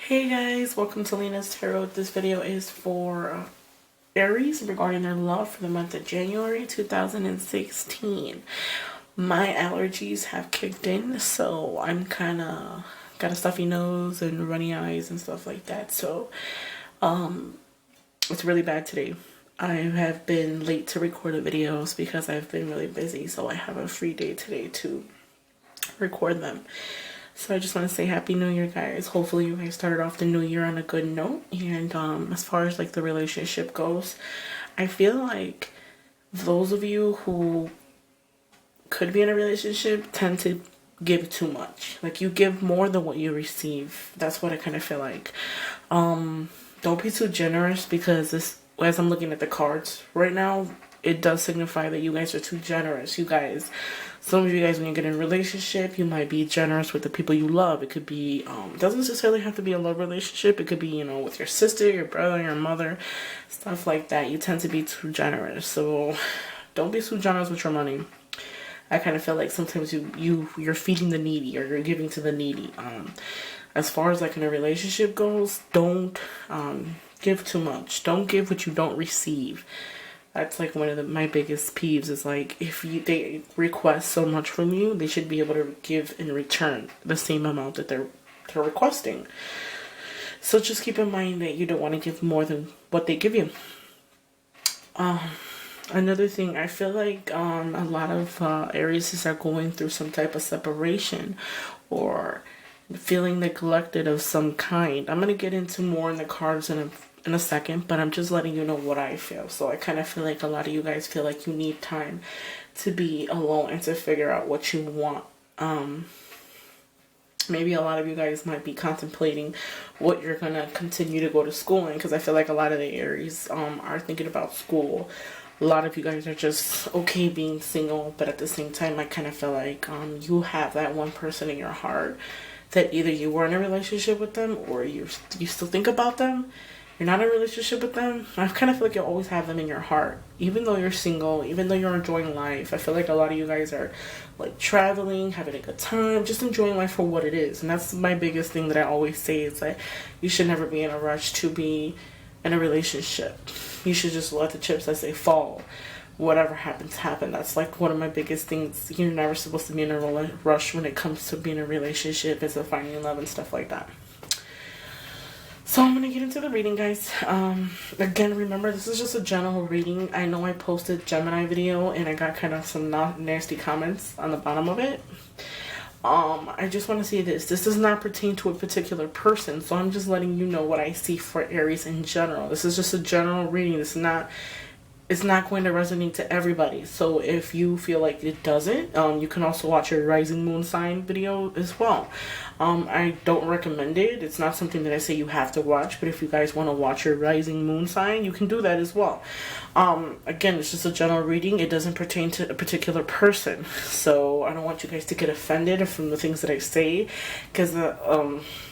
Hey guys, welcome to Lena's Tarot. This video is for Aries regarding their love for the month of January 2016. My allergies have kicked in, so I'm kind of got a stuffy nose and runny eyes and stuff like that. So it's really bad today. I have been late to record the videos because I've been really busy, so I have a free day today to record them. So I just want to say Happy New Year, guys. Hopefully you guys started off the new year on a good note. And as far as like the relationship goes, I feel like those of you who could be in a relationship tend to give too much. Like you give more than what you receive. That's what I kind of feel like. Don't be too generous, because this, as I'm looking at the cards right now, it does signify that you guys are too generous. You guys, some of you guys, when you get in a relationship, you might be generous with the people you love. It could be, doesn't necessarily have to be a love relationship. It could be, with your sister, your brother, your mother, stuff like that. You tend to be too generous. So don't be too generous with your money. I kind of feel like sometimes you're feeding the needy, or you're giving to the needy. As far as like in a relationship goes, don't give too much. Don't give what you don't receive. That's like one of my biggest peeves, is like if they request so much from you, they should be able to give in return the same amount that they're requesting. So just keep in mind that you don't want to give more than what they give you. Another thing, I feel like a lot of Aries are going through some type of separation or feeling neglected of some kind. I'm going to get into more in the cards in a second, but I'm just letting you know what I feel. So I kind of feel like a lot of you guys feel like you need time to be alone and to figure out what you want. Maybe a lot of you guys might be contemplating what you're going to continue to go to school in, because I feel like a lot of the Aries are thinking about school. A lot of you guys are just okay being single, but at the same time, I kind of feel like you have that one person in your heart that either you were in a relationship with them, or you still think about them. You're not in a relationship with them. I kind of feel like you always have them in your heart, even though you're single, even though you're enjoying life. I feel like a lot of you guys are like traveling, having a good time, just enjoying life for what it is. And that's my biggest thing that I always say, is that you should never be in a rush to be in a relationship. You should just let the chips as they fall. Whatever happens, happen. That's like one of my biggest things. You're never supposed to be in a rush when it comes to being in a relationship, and to finding love and stuff like that. So I'm going to get into the reading, guys. Again, remember, this is just a general reading. I know I posted Gemini video and I got kind of some nasty comments on the bottom of it. I just want to say this. This does not pertain to a particular person, so I'm just letting you know what I see for Aries in general. This is just a general reading. It's not going to resonate to everybody. So if you feel like it doesn't, you can also watch your rising moon sign video as well. I don't recommend it. It's not something that I say you have to watch, but if you guys want to watch your rising moon sign, you can do that as well. Again, it's just a general reading. It doesn't pertain to a particular person. So I don't want you guys to get offended from the things that I say, because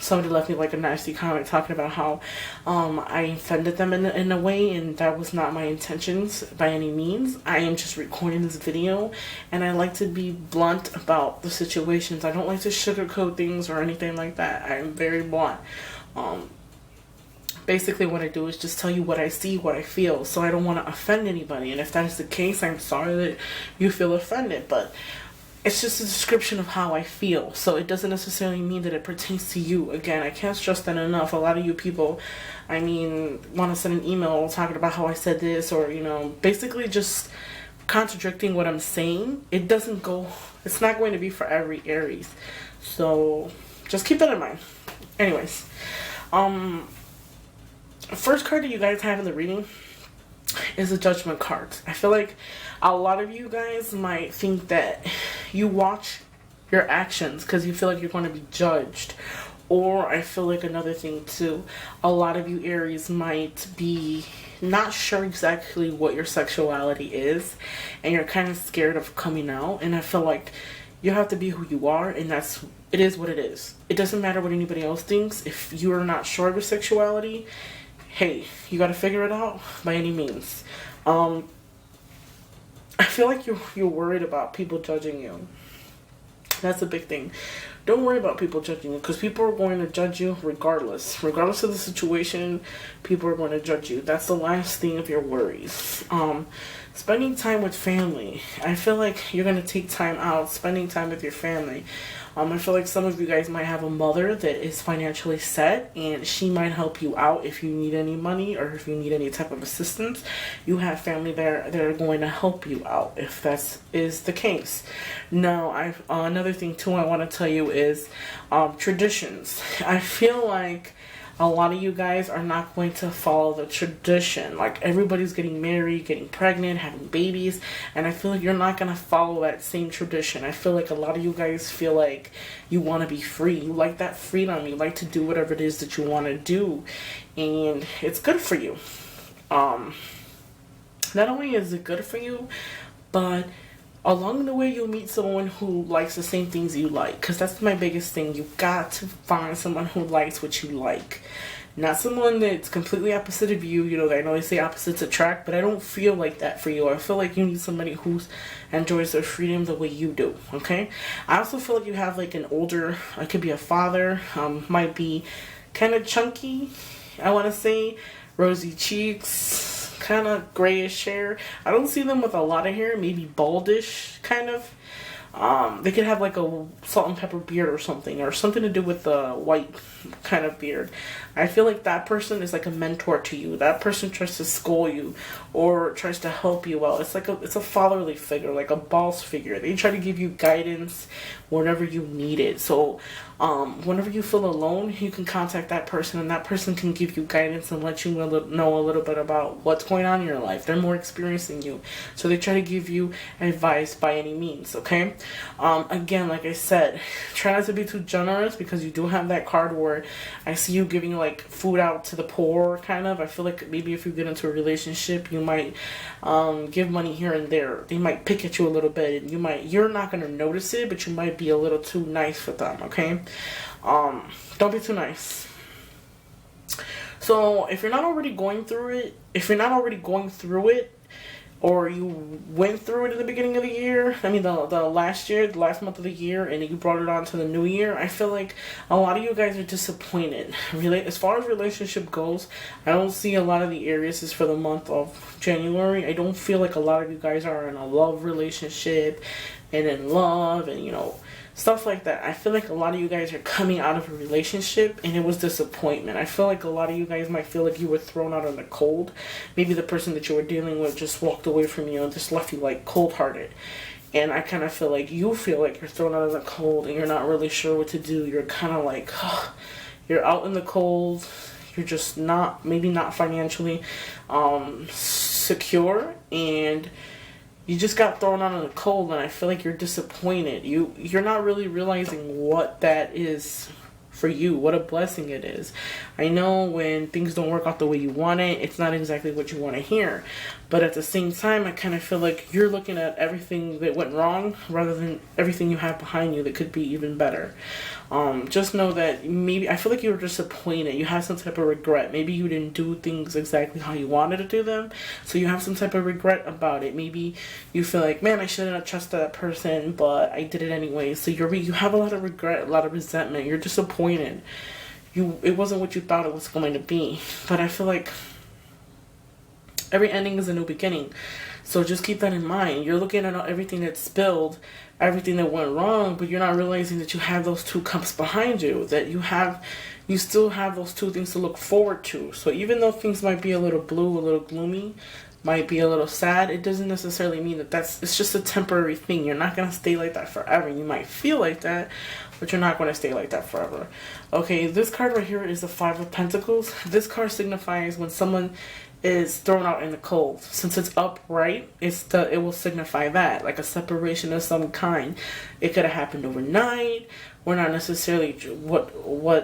somebody left me like a nasty comment talking about how I offended them in a way, and that was not my intentions by any means. I am just recording this video, and I like to be blunt about the situations. I don't like to sugarcoat things or anything like that. I am very blunt. Basically what I do is just tell you what I see, what I feel, so I don't want to offend anybody. And if that is the case, I'm sorry that you feel offended, but it's just a description of how I feel. So it doesn't necessarily mean that it pertains to you. Again, I can't stress that enough. A lot of you people, want to send an email talking about how I said this, or, basically just contradicting what I'm saying. It's not going to be for every Aries. So just keep that in mind. Anyways, first card that you guys have in the reading is the Judgment card. I feel like a lot of you guys might think that you watch your actions because you feel like you're going to be judged. Or I feel like another thing too, a lot of you Aries might be not sure exactly what your sexuality is, and you're kind of scared of coming out. And I feel like you have to be who you are, and it is what it is. It doesn't matter what anybody else thinks. If you are not sure of your sexuality, hey, you got to figure it out by any means. I feel like you're worried about people judging you. That's a big thing. Don't worry about people judging you, because people are going to judge you regardless. Regardless of the situation, people are going to judge you. That's the last thing of your worries. Spending time with family. I feel like you're going to take time out, spending time with your family. I feel like some of you guys might have a mother that is financially set, and she might help you out if you need any money or if you need any type of assistance. You have family there that are going to help you out if that is the case. Now, another thing too I want to tell you is traditions. I feel like a lot of you guys are not going to follow the tradition. Like, everybody's getting married, getting pregnant, having babies, and I feel like you're not going to follow that same tradition. I feel like a lot of you guys feel like you want to be free. You like that freedom. You like to do whatever it is that you want to do, and it's good for you. Not only is it good for you, but along the way you'll meet someone who likes the same things you like, because that's my biggest thing. You got to find someone who likes what you like, not someone that's completely opposite of you. You know, I know they say opposites attract, but I don't feel like that for you. I feel like you need somebody who enjoys their freedom the way you do. Okay, I also feel like you have like an older, it could be a father, might be kind of chunky, I want to say, rosy cheeks, kind of grayish hair. I don't see them with a lot of hair, maybe baldish kind of. They could have like a salt and pepper beard or something to do with the white kind of beard. I feel like that person is like a mentor to you. That person tries to school you or tries to help you out. It's like it's a fatherly figure, like a boss figure. They try to give you guidance whenever you need it. So whenever you feel alone, you can contact that person, and that person can give you guidance and let you know a little bit about what's going on in your life. They're more experienced than you, so they try to give you advice by any means. Okay, again, like I said, try not to be too generous, because you do have that card where I see you giving like food out to the poor, kind of. I feel like maybe if you get into a relationship, you might give money here and there. They might pick at you a little bit, and you're not going to notice it, but you might be a little too nice with them. Okay, don't be too nice. So if you're not already going through it, or you went through it at the beginning of the year, I mean the last month of the year, and you brought it on to the new year, I feel like a lot of you guys are disappointed. Really, as far as relationship goes, I don't see a lot of the Aries for the month of January. I don't feel like a lot of you guys are in a love relationship and in love and, you know, stuff like that. I feel like a lot of you guys are coming out of a relationship and it was disappointment. I feel like a lot of you guys might feel like you were thrown out in the cold. Maybe the person that you were dealing with just walked away from you and just left you like cold-hearted. And I kind of feel like you feel like you're thrown out in the cold and you're not really sure what to do. You're kind of like, you're out in the cold. You're just maybe not financially secure, and you just got thrown out in the cold, and I feel like you're disappointed. You're not really realizing what that is for you, what a blessing it is. I know when things don't work out the way you want it, it's not exactly what you want to hear. But at the same time, I kind of feel like you're looking at everything that went wrong rather than everything you have behind you that could be even better. Just know that maybe, I feel like you were disappointed. You have some type of regret. Maybe you didn't do things exactly how you wanted to do them, so you have some type of regret about it. Maybe you feel like, man, I shouldn't have trusted that person, but I did it anyway. So you have a lot of regret, a lot of resentment. You're disappointed. It wasn't what you thought it was going to be. But I feel like every ending is a new beginning. So just keep that in mind. You're looking at everything that spilled, everything that went wrong, but you're not realizing that you have those 2 cups behind you, that you still have those 2 things to look forward to. So even though things might be a little blue, a little gloomy, might be a little sad, it doesn't necessarily mean it's just a temporary thing. You're not going to stay like that forever. You might feel like that, but you're not going to stay like that forever. Okay, this card right here is the 5 of Pentacles. This card signifies when someone is thrown out in the cold. Since it's upright, it will signify that, like a separation of some kind. It could have happened overnight. We're not necessarily what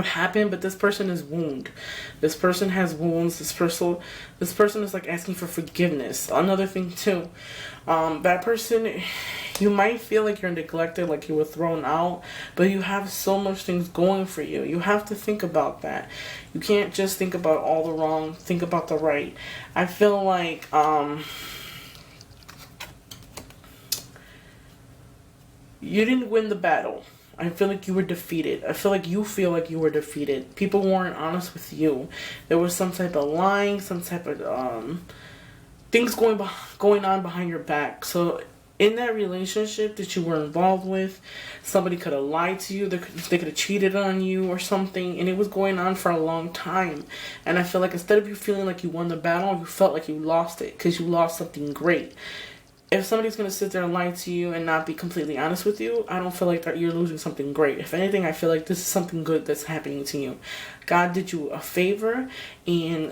happened, but this person is wounded. This person has wounds. This person is like asking for forgiveness. Another thing too, that person, you might feel like you're neglected, like you were thrown out, but you have so much things going for you. You have to think about that. You can't just think about all the wrong, think about the right. I feel like You didn't win the battle. I feel like you were defeated. I feel like you feel like you were defeated. People weren't honest with you. There was some type of lying, some type of things going on behind your back. So in that relationship that you were involved with, somebody could have lied to you. They could have cheated on you or something, and it was going on for a long time. And I feel like instead of you feeling like you won the battle, you felt like you lost it because you lost something great. If somebody's going to sit there and lie to you and not be completely honest with you, I don't feel like that you're losing something great. If anything, I feel like this is something good that's happening to you. God did you a favor and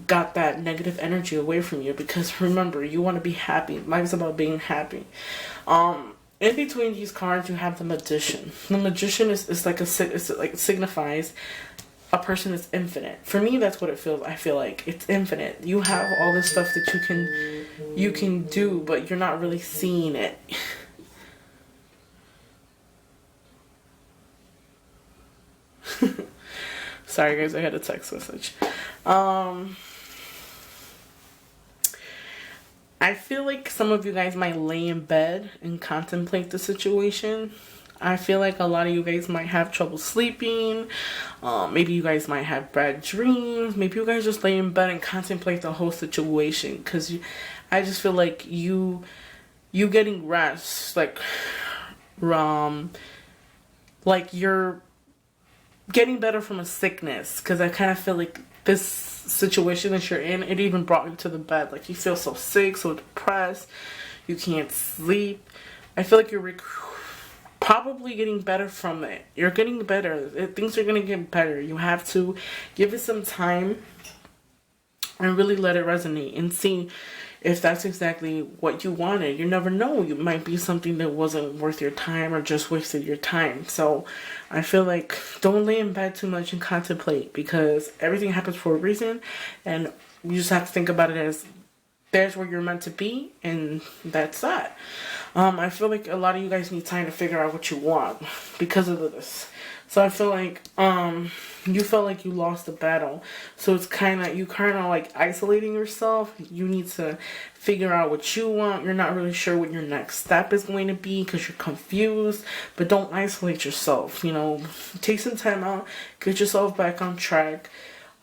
got that negative energy away from you, because remember, you want to be happy. Life is about being happy. In between these cards, you have the Magician. The Magician is like it signifies a person is infinite. For me, that's what it feels. I feel like it's infinite. You have all this stuff that you can do, but you're not really seeing it. Sorry guys, I had a text message. I feel like some of you guys might lay in bed and contemplate the situation. I feel like a lot of you guys might have trouble sleeping. Maybe you guys might have bad dreams. Maybe you guys just lay in bed and contemplate the whole situation. Because I just feel like you getting rest. Like you're getting better from a sickness. Because I kind of feel like this situation that you're in, it even brought you to the bed. Like you feel so sick, so depressed. You can't sleep. I feel like you're probably getting better from it. You're getting better. Things are going to get better. You have to give it some time and really let it resonate and see if that's exactly what you wanted. You never know. It might be something that wasn't worth your time or just wasted your time. So I feel like don't lay in bed too much and contemplate, because everything happens for a reason, and you just have to think about it as there's where you're meant to be, and that's that. I feel like a lot of you guys need time to figure out what you want because of this. So I feel like you felt like you lost the battle. So it's you kind of like isolating yourself. You need to figure out what you want. You're not really sure what your next step is going to be because you're confused. But don't isolate yourself. You know, take some time out. Get yourself back on track.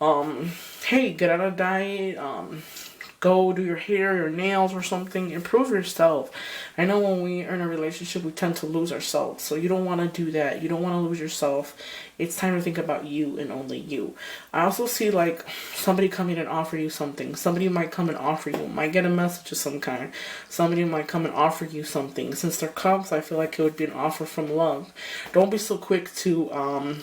Hey, get out of diet. Go do your hair, your nails or something. Improve yourself. I know when we are in a relationship, we tend to lose ourselves. So you don't want to do that. You don't want to lose yourself. It's time to think about you and only you. I also see like somebody coming and offer you something. Somebody might come and offer you. Might get a message of some kind. Somebody might come and offer you something. Since they're cups, I feel like it would be an offer from love. Don't be so quick to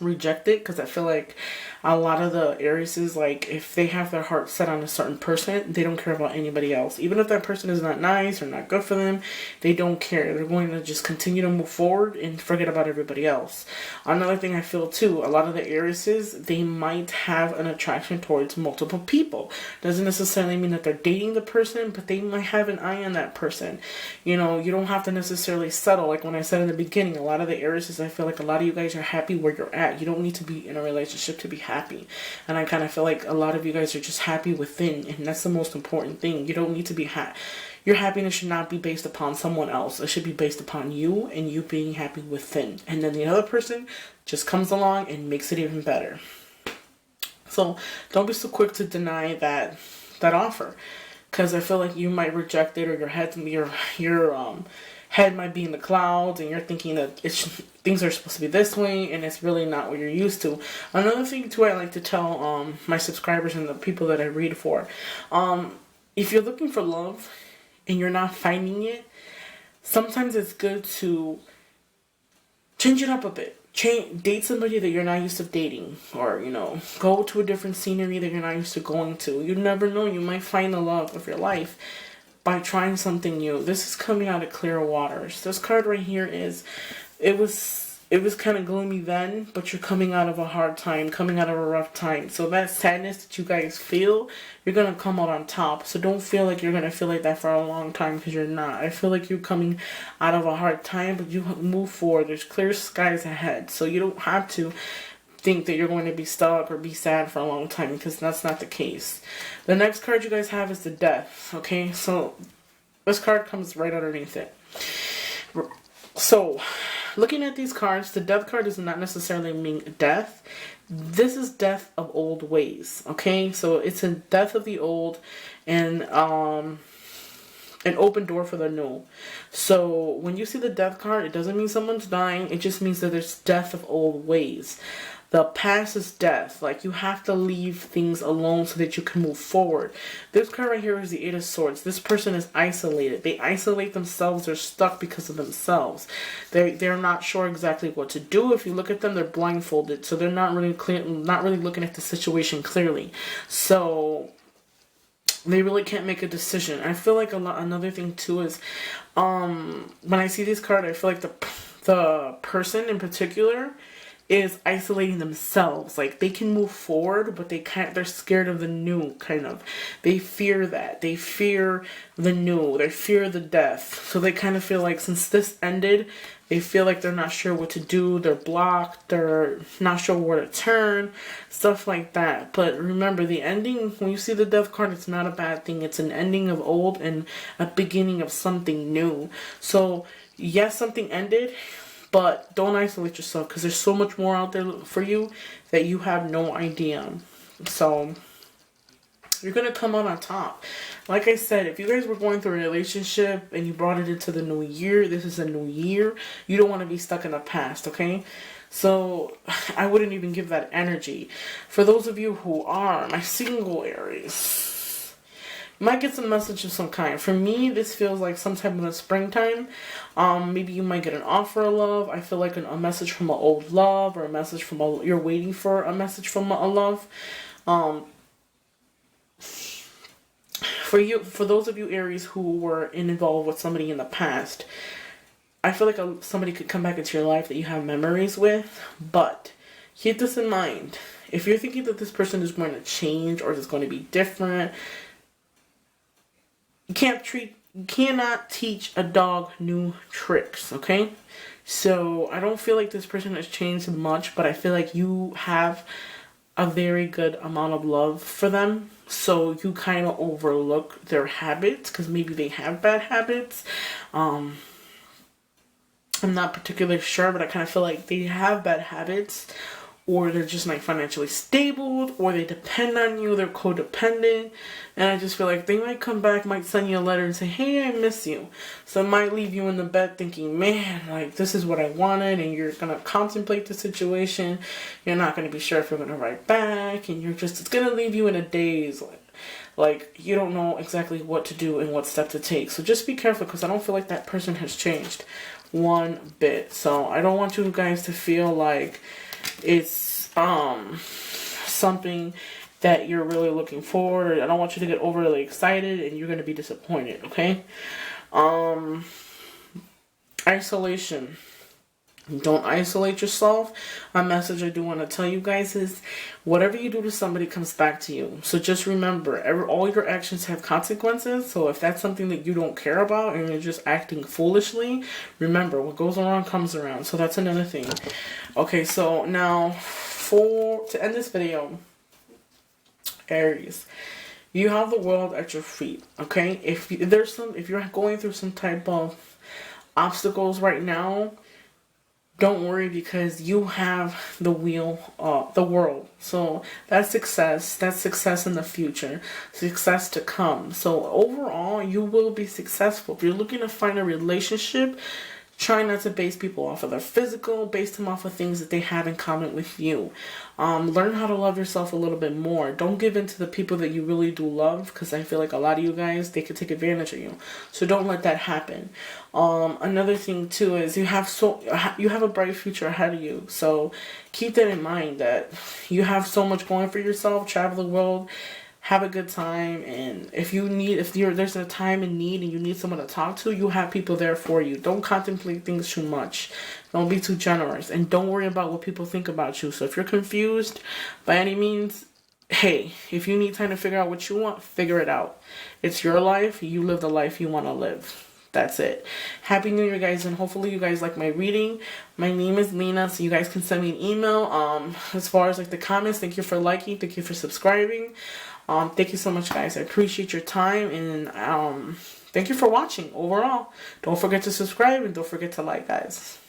reject it, because I feel like a lot of the Aries, like if they have their heart set on a certain person, they don't care about anybody else. Even if that person is not nice or not good for them, they don't care. They're going to just continue to move forward and forget about everybody else. Another thing I feel too, a lot of the Aries, they might have an attraction towards multiple people. Doesn't necessarily mean that they're dating the person, but they might have an eye on that person. You know, you don't have to necessarily settle. Like when I said in the beginning, a lot of the Aries, I feel like a lot of you guys are happy where you're at. You don't need to be in a relationship to be happy. And I kind of feel like a lot of you guys are just happy within, and that's the most important thing. You don't need to be your happiness should not be based upon someone else. It should be based upon you and you being happy within. And then the other person just comes along and makes it even better. So don't be so quick to deny that offer, because I feel like you might reject it, or your head might be in the clouds and you're thinking that things are supposed to be this way and it's really not what you're used to. Another thing too I like to tell my subscribers and the people that I read for, if you're looking for love and you're not finding it, sometimes it's good to change it up a bit. Date somebody that you're not used to dating, or go to a different scenery that you're not used to going to. You never know, you might find the love of your life by trying something new. This is coming out of clear waters. This card right here it was kind of gloomy then, but you're coming out of a hard time, coming out of a rough time. So that sadness that you guys feel, you're going to come out on top. So don't feel like you're going to feel like that for a long time, because you're not. I feel like you're coming out of a hard time, but you move forward. There's clear skies ahead. So you don't have to think that you're going to be stuck or be sad for a long time, because that's not the case. The next card you guys have is the Death. Okay, so this card comes right underneath it. So, looking at these cards, the death card does not necessarily mean death. This is death of old ways, okay? So it's a death of the old and an open door for the new. So when you see the death card, it doesn't mean someone's dying. It just means that there's death of old ways. The past is death. Like, you have to leave things alone so that you can move forward. This card right here is the Eight of Swords. This person is isolated. They isolate themselves. They're stuck because of themselves. They're not sure exactly what to do. If you look at them, they're blindfolded. So they're not really clear, not really looking at the situation clearly. So they really can't make a decision. I feel like another thing too is when I see this card, I feel like the person in particular is isolating themselves. Like, they can move forward, but they're scared of the new, kind of. They fear that. They fear the new. They fear the death. So they kind of feel like, since this ended, they feel like they're not sure what to do. They're blocked. They're not sure where to turn. Stuff like that. But remember, the ending, when you see the death card, it's not a bad thing. It's an ending of old and a beginning of something new. So, yes, something ended, but don't isolate yourself, because there's so much more out there for you that you have no idea. So you're going to come out on top. Like I said, if you guys were going through a relationship and you brought it into the new year, this is a new year. You don't want to be stuck in the past, okay? So I wouldn't even give that energy. For those of you who are my single Aries, might get some message of some kind. For me, this feels like some type of a springtime. Maybe you might get an offer of love. I feel like a message from an old love, or a message from you're waiting for a message from a love. For those of you Aries who were involved with somebody in the past, I feel like somebody could come back into your life that you have memories with. But keep this in mind. If you're thinking that this person is going to change or is going to be different, you cannot teach a dog new tricks, okay? So I don't feel like this person has changed much, but I feel like you have a very good amount of love for them. So you kind of overlook their habits, because maybe they have bad habits. I'm not particularly sure, but I kind of feel like they have bad habits, or they're just not financially stable, or they depend on you, they're codependent, and I just feel like they might come back, might send you a letter and say, hey, I miss you. So it might leave you in the bed thinking, man, like, this is what I wanted, and you're going to contemplate the situation. You're not going to be sure if you're going to write back, and it's going to leave you in a daze. Like, you don't know exactly what to do and what step to take. So just be careful, because I don't feel like that person has changed one bit. So I don't want you guys to feel like it's something that you're really looking forward. I don't want you to get overly excited and you're going to be disappointed, okay? Isolation. Don't isolate yourself. A message I do want to tell you guys is, whatever you do to somebody comes back to you. So just remember, all your actions have consequences. So if that's something that you don't care about and you're just acting foolishly, remember, what goes around comes around. So that's another thing. Okay, so now to end this video, Aries, you have the world at your feet, okay? If you're going through some type of obstacles right now, don't worry, because you have the world. So that's success. That's success in the future. Success to come. So overall, you will be successful. If you're looking to find a relationship, try not to base people off of their physical, base them off of things that they have in common with you. Learn how to love yourself a little bit more. Don't give in to the people that you really do love, because I feel like a lot of you guys, they could take advantage of you. So don't let that happen. Another thing too is you have a bright future ahead of you. So keep that in mind, that you have so much going for yourself. Travel the world. Have a good time, and if there's a time in need and you need someone to talk to, you have people there for you. Don't contemplate things too much. Don't be too generous, and don't worry about what people think about you. So if you're confused by any means, hey, if you need time to figure out what you want, figure it out. It's your life. You live the life you want to live. That's it. Happy New Year, guys, and hopefully you guys like my reading. My name is Lena, so you guys can send me an email. As far as like the comments, thank you for liking, thank you for subscribing. Thank you so much, guys. I appreciate your time, and thank you for watching overall. Don't forget to subscribe and don't forget to like, guys.